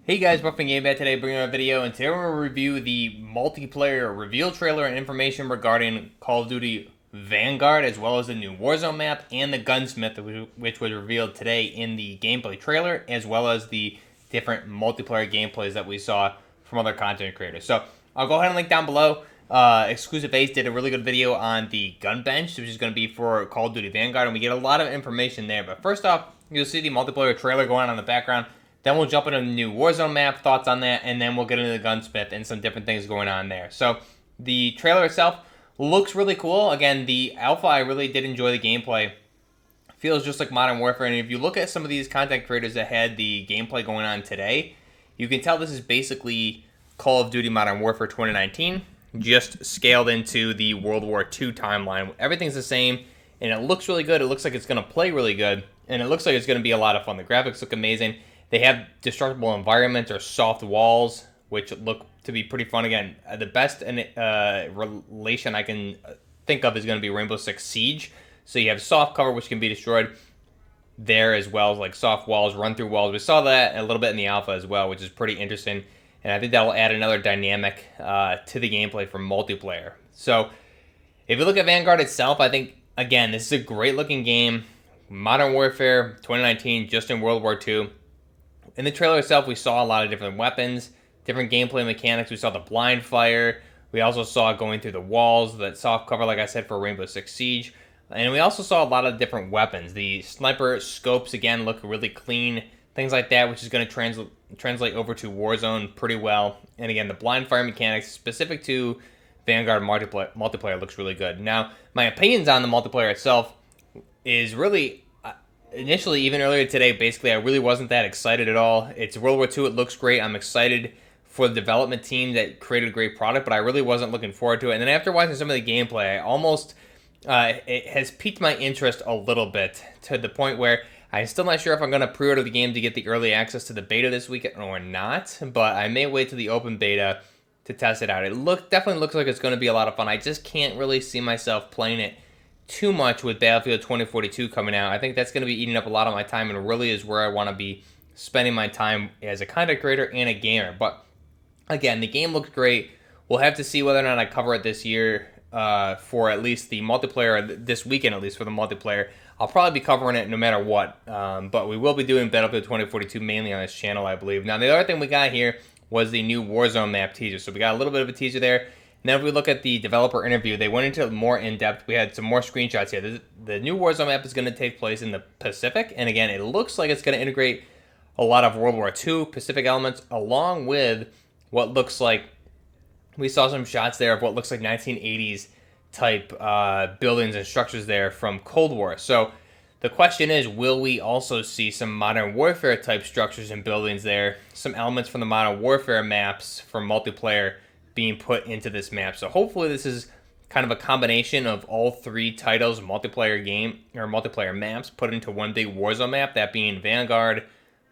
Hey guys, Buffing Game Bat today, bringing you a video, and today we're going to review the multiplayer reveal trailer and information regarding Call of Duty Vanguard, as well as the new Warzone map and the Gunsmith, which was revealed today in the gameplay trailer, as well as the different multiplayer gameplays that we saw from other content creators. So I'll go ahead and link down below. Exclusive Ace did a really good video on the gun bench, which is going to be for Call of Duty Vanguard, and we get a lot of information there. But first off, you'll see the multiplayer trailer going on in the background. Then we'll jump into the new Warzone map, thoughts on that, and then we'll get into the Gunsmith and some different things going on there. So the trailer itself looks really cool. Again, the alpha, I really did enjoy the gameplay. Feels just like Modern Warfare, and if you look at some of these content creators that had the gameplay going on today, you can tell this is basically Call of Duty Modern Warfare 2019, just scaled into the World War II timeline. Everything's the same, and it looks really good. It looks like it's going to play really good, and it looks like it's going to be a lot of fun. The graphics look amazing. They have destructible environments or soft walls, which look to be pretty fun. Again, the best relation I can think of is going to be Rainbow Six Siege. So you have soft cover, which can be destroyed there, as well as like soft walls, run-through walls. We saw that a little bit in the alpha as well, which is pretty interesting. And I think that will add another dynamic to the gameplay for multiplayer. So if you look at Vanguard itself, I think, again, this is a great-looking game. Modern Warfare 2019, just in World War II. In the trailer itself, we saw a lot of different weapons, different gameplay mechanics. We saw the blind fire. We also saw going through the walls, that soft cover, like I said, for Rainbow Six Siege. And we also saw a lot of different weapons. The sniper scopes, again, look really clean. Things like that, which is going to translate over to Warzone pretty well. And again, the blind fire mechanics specific to Vanguard multiplayer looks really good. Now, my opinions on the multiplayer itself is really... Initially, even earlier today, basically, I really wasn't that excited at all. It's World War II. It looks great. I'm excited for the development team that created a great product, but I really wasn't looking forward to it. And then after watching some of the gameplay, I almost... it has piqued my interest a little bit to the point where I'm still not sure if I'm going to pre-order the game to get the early access to the beta this weekend or not, but I may wait to the open beta to test it out. It definitely looks like it's going to be a lot of fun. I just can't really see myself playing it too much with Battlefield 2042 coming out. I think that's going to be eating up a lot of my time, and really is where I want to be spending my time as a content creator and a gamer. But again, the game looks great. We'll have to see whether or not I cover it this year for at least the multiplayer, this weekend at least for the multiplayer. I'll probably be covering it no matter what, but we will be doing Battlefield 2042 mainly on this channel, I believe. Now, the other thing we got here was the new Warzone map teaser. So we got a little bit of a teaser there. Now, if we look at the developer interview, they went into more in-depth. We had some more screenshots here. The new Warzone map is going to take place in the Pacific. And again, it looks like it's going to integrate a lot of World War II Pacific elements, along with what looks like, we saw some shots there of what looks like 1980s type buildings and structures there from Cold War. So the question is, will we also see some Modern Warfare type structures and buildings there? Some elements from the Modern Warfare maps for multiplayer being put into this map. So hopefully this is kind of a combination of all three titles, multiplayer game or multiplayer maps, put into one big Warzone map, that being Vanguard,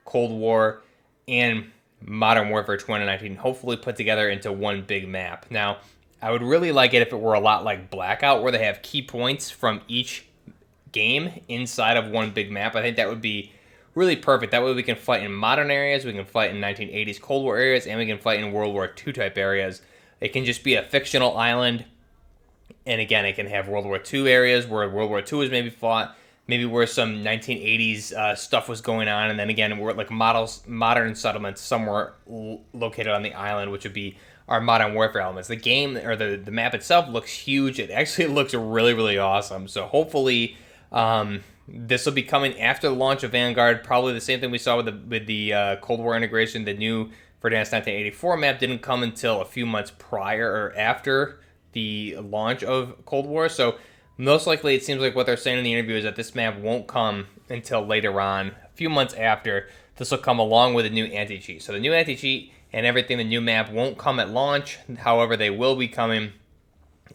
Cold War, and Modern Warfare 2019, hopefully put together into one big map. Now, I would really like it if it were a lot like Blackout, where they have key points from each game inside of one big map. I think that would be really perfect. That way we can fight in modern areas, we can fight in 1980s Cold War areas, and we can fight in World War II type areas. It can just be a fictional island, and again, it can have World War II areas where World War II is maybe fought, maybe where some 1980s stuff was going on, and then again, we're like modern settlements somewhere located on the island, which would be our Modern Warfare elements. The game, or the map itself, looks huge. It actually looks really, really awesome. So hopefully, this will be coming after the launch of Vanguard. Probably the same thing we saw with the Cold War integration. The new Verdansk 1984 map didn't come until a few months prior or after the launch of Cold War. So most likely, it seems like what they're saying in the interview is that this map won't come until later on, a few months after. This will come along with a new anti-cheat. So the new anti-cheat and everything, the new map, won't come at launch. However, they will be coming,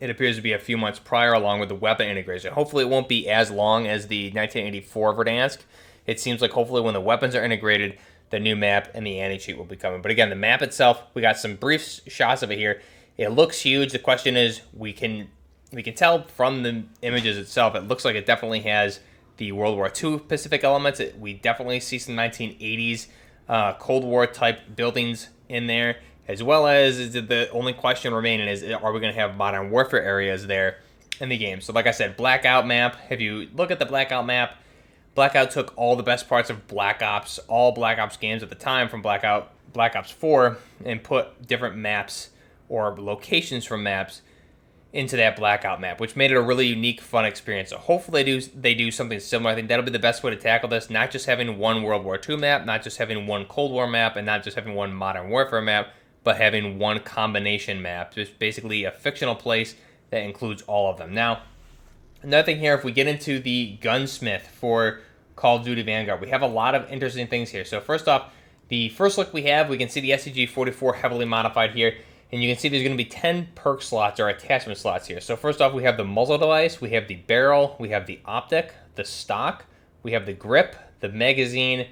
it appears to be a few months prior, along with the weapon integration. Hopefully it won't be as long as the 1984 Verdansk. It seems like hopefully when the weapons are integrated, the new map and the anti-cheat will be coming. But again, the map itself, we got some brief shots of it here. It looks huge. The question is, we can tell from the images itself, it looks like it definitely has the World War II Pacific elements. We definitely see some 1980s Cold War type buildings in there, as well as the only question remaining is, are we going to have Modern Warfare areas there in the game? So like I said, Blackout map, if you look at the Blackout map, Blackout took all the best parts of Black Ops, all Black Ops games at the time from Black Ops 4, and put different maps or locations from maps into that Blackout map, which made it a really unique, fun experience. So hopefully they do something similar. I think that'll be the best way to tackle this, not just having one World War II map, not just having one Cold War map, and not just having one Modern Warfare map, but having one combination map, just basically a fictional place that includes all of them. Now, another thing here, if we get into the Gunsmith for Call of Duty Vanguard, we have a lot of interesting things here. So first off, the first look we can see the STG-44 heavily modified here. And you can see there's going to be 10 perk slots or attachment slots here. So first off, we have the muzzle device, we have the barrel, we have the optic, the stock, we have the grip, the magazine,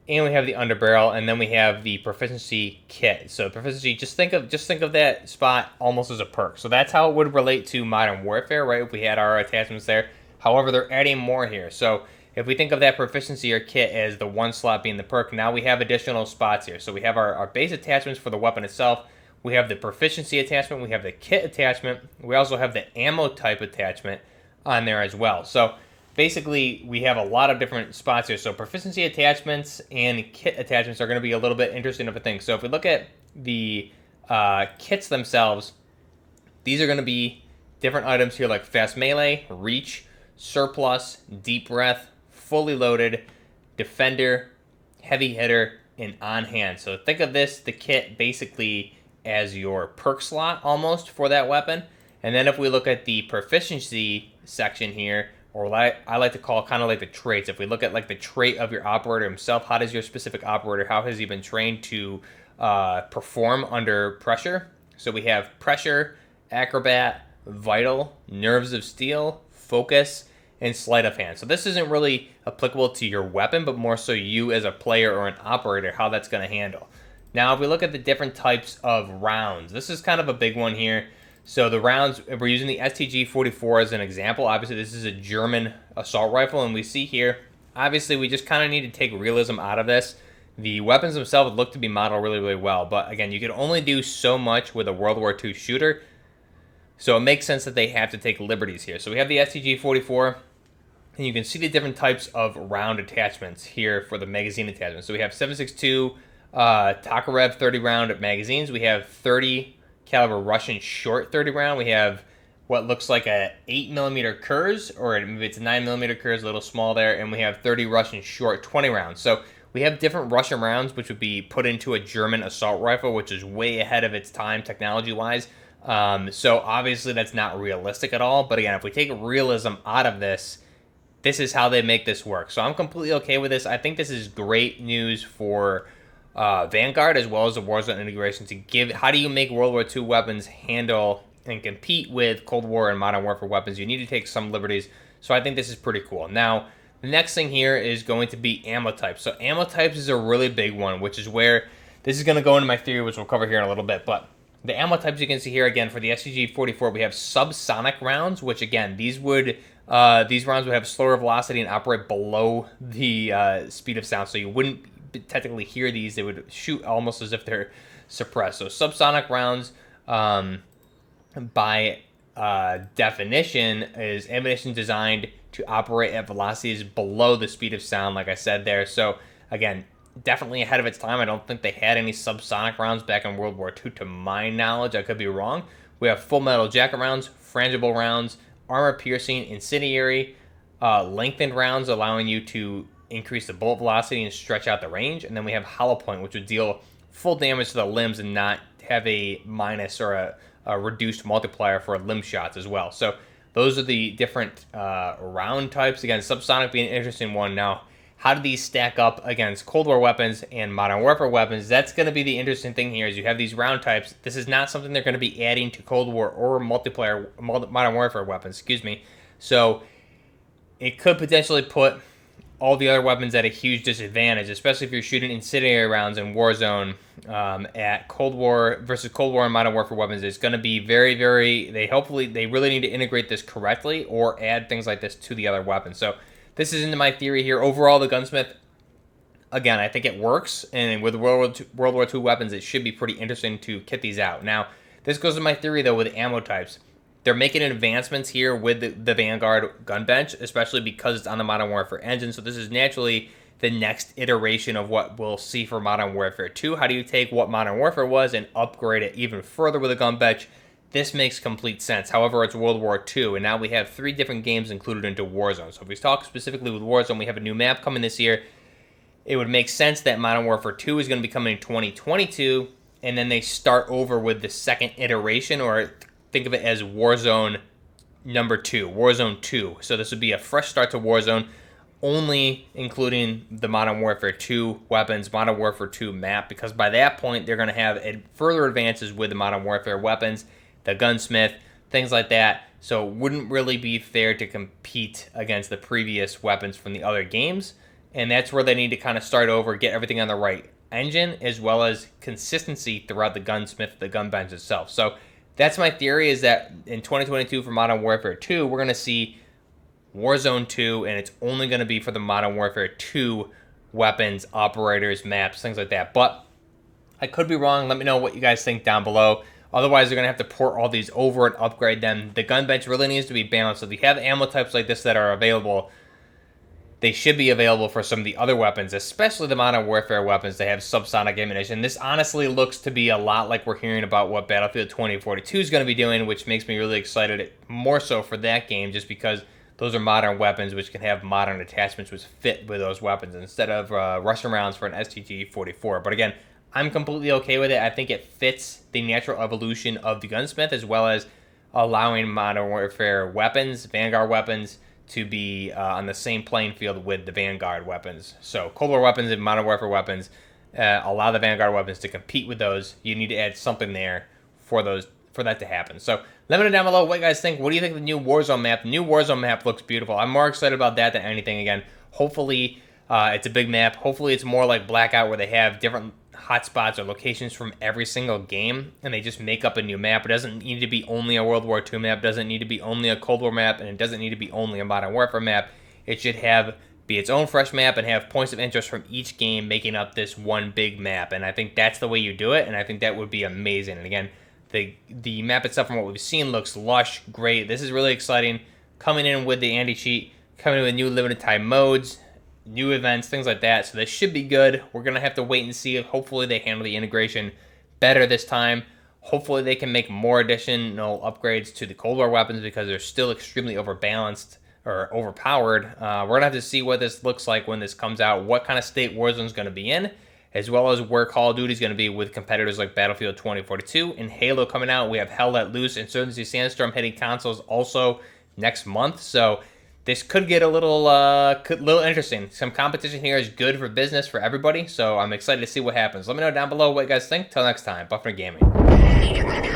and we have the underbarrel, and then we have the proficiency kit. So proficiency, just think of that spot almost as a perk. So that's how it would relate to Modern Warfare, right? If we had our attachments there. However, they're adding more here. So if we think of that proficiency or kit as the one slot being the perk, now we have additional spots here. So we have our base attachments for the weapon itself. We have the proficiency attachment, we have the kit attachment, we also have the ammo type attachment on there as well. So basically, we have a lot of different spots here. So proficiency attachments and kit attachments are going to be a little bit interesting of a thing. So if we look at the kits themselves, these are going to be different items here like fast melee, reach, surplus, deep breath, fully loaded, defender, heavy hitter, and on hand. So think of this, the kit, basically as your perk slot almost for that weapon. And then if we look at the proficiency section here, or I like to call kind of like the traits. If we look at like the trait of your operator himself, how does your specific operator, how has he been trained to perform under pressure? So we have pressure, acrobat, vital, nerves of steel, focus, and sleight of hand. So this isn't really applicable to your weapon, but more so you as a player or an operator, how that's going to handle. Now, if we look at the different types of rounds, this is kind of a big one here. So the rounds, if we're using the STG-44 as an example, obviously this is a German assault rifle, and we see here, obviously we just kind of need to take realism out of this. The weapons themselves look to be modeled really, really well, but again, you can only do so much with a World War II shooter, so it makes sense that they have to take liberties here. So we have the STG-44, and you can see the different types of round attachments here for the magazine attachment. So we have 7.62 Tokarev 30 round magazines. We have 30 caliber Russian short 30 round. We have what looks like a 8mm Kurz, or maybe it's a 9mm Kurz, a little small there, and we have 30 Russian short 20 rounds. So we have different Russian rounds which would be put into a German assault rifle, which is way ahead of its time technology wise. So obviously that's not realistic at all, but again, if we take realism out of this, this is how they make this work. So I'm completely okay with this. I think this is great news for Vanguard as well as the Warzone integration to give. How do you make World War II weapons handle and compete with Cold War and Modern Warfare weapons? You need to take some liberties. So I think this is pretty cool. Now, the next thing here is going to be ammo types. So ammo types is a really big one, which is where this is going to go into my theory, which we'll cover here in a little bit. But the ammo types you can see here, again, for the STG-44, we have subsonic rounds, which again, these rounds would have slower velocity and operate below the speed of sound. So you wouldn't technically hear these. They would shoot almost as if they're suppressed. So subsonic rounds, by definition, is ammunition designed to operate at velocities below the speed of sound, like I said there. So again, definitely ahead of its time. I don't think they had any subsonic rounds back in World War II, to my knowledge. I could be wrong. We have full metal jacket rounds, frangible rounds, armor piercing, incendiary, lengthened rounds, allowing you to increase the bullet velocity and stretch out the range. And then we have hollow point, which would deal full damage to the limbs and not have a minus or a reduced multiplier for limb shots as well. So those are the different round types. Again, subsonic being an interesting one. Now, how do these stack up against Cold War weapons and Modern Warfare weapons? That's going to be the interesting thing here, is you have these round types. This is not something they're going to be adding to Cold War or Modern Warfare weapons, excuse me. So it could potentially put all the other weapons at a huge disadvantage, especially if you're shooting incendiary rounds in Warzone at Cold War versus Cold War and Modern Warfare weapons. It's going to be very, very, they really need to integrate this correctly or add things like this to the other weapons. So this is into my theory here. Overall, the Gunsmith, again, I think it works, and with World War II weapons, it should be pretty interesting to kit these out. Now, this goes to my theory, though, with ammo types. They're making advancements here with the Vanguard gun bench, especially because it's on the Modern Warfare engine, so this is naturally the next iteration of what we'll see for Modern Warfare 2. How do you take what Modern Warfare was and upgrade it even further with a gun bench? This makes complete sense. However, it's World War II, and now we have 3 different games included into Warzone. So if we talk specifically with Warzone, we have a new map coming this year. It would make sense that Modern Warfare 2 is going to be coming in 2022, and then they start over with the second iteration, or think of it as Warzone number 2, Warzone 2. So this would be a fresh start to Warzone, only including the Modern Warfare 2 weapons, Modern Warfare 2 map, because by that point, they're going to have further advances with the Modern Warfare weapons, the Gunsmith, things like that. So it wouldn't really be fair to compete against the previous weapons from the other games. And that's where they need to kind of start over, get everything on the right engine, as well as consistency throughout the Gunsmith, the gun bench itself. So that's my theory, is that in 2022 for Modern Warfare 2, we're going to see Warzone 2, and it's only going to be for the Modern Warfare 2 weapons, operators, maps, things like that. But I could be wrong. Let me know what you guys think down below. Otherwise, they're going to have to port all these over and upgrade them. The gun bench really needs to be balanced. So if you have ammo types like this that are available, they should be available for some of the other weapons, especially the Modern Warfare weapons. They have subsonic ammunition. This honestly looks to be a lot like we're hearing about what Battlefield 2042 is going to be doing, which makes me really excited, more so for that game, just because those are modern weapons which can have modern attachments which fit with those weapons instead of Russian rounds for an STG-44. But again, I'm completely okay with it. I think it fits the natural evolution of the Gunsmith, as well as allowing Modern Warfare weapons, Vanguard weapons, to be on the same playing field with the Vanguard weapons. So Cold War weapons and Modern Warfare weapons, allow the Vanguard weapons to compete with those. You need to add something there for that to happen. So let me know down below what you guys think. What do you think of the new Warzone map? The new Warzone map looks beautiful. I'm more excited about that than anything. Again, hopefully it's a big map. Hopefully it's more like Blackout, where they have different hotspots or locations from every single game, and they just make up a new map. It doesn't need to be only a World War II map, it doesn't need to be only a Cold War map, and it doesn't need to be only a Modern Warfare map. It should be its own fresh map and have points of interest from each game making up this one big map, and I think that's the way you do it, and I think that would be amazing. And again, the map itself, from what we've seen, looks lush, great. This is really exciting. Coming in with the anti-cheat, coming in with new limited time modes, new events, things like that. So this should be good. We're going to have to wait and see. Hopefully they handle the integration better this time. Hopefully they can make more additional upgrades to the Cold War weapons, because they're still extremely overbalanced or overpowered. We're going to have to see what this looks like when this comes out, what kind of state Warzone's going to be in, as well as where Call of Duty is going to be with competitors like Battlefield 2042 and Halo coming out. We have Hell Let Loose, Insurgency Sandstorm hitting consoles also next month. So this could get a little interesting. Some competition here is good for business for everybody, so I'm excited to see what happens. Let me know down below what you guys think. Till next time, Buffner Gaming.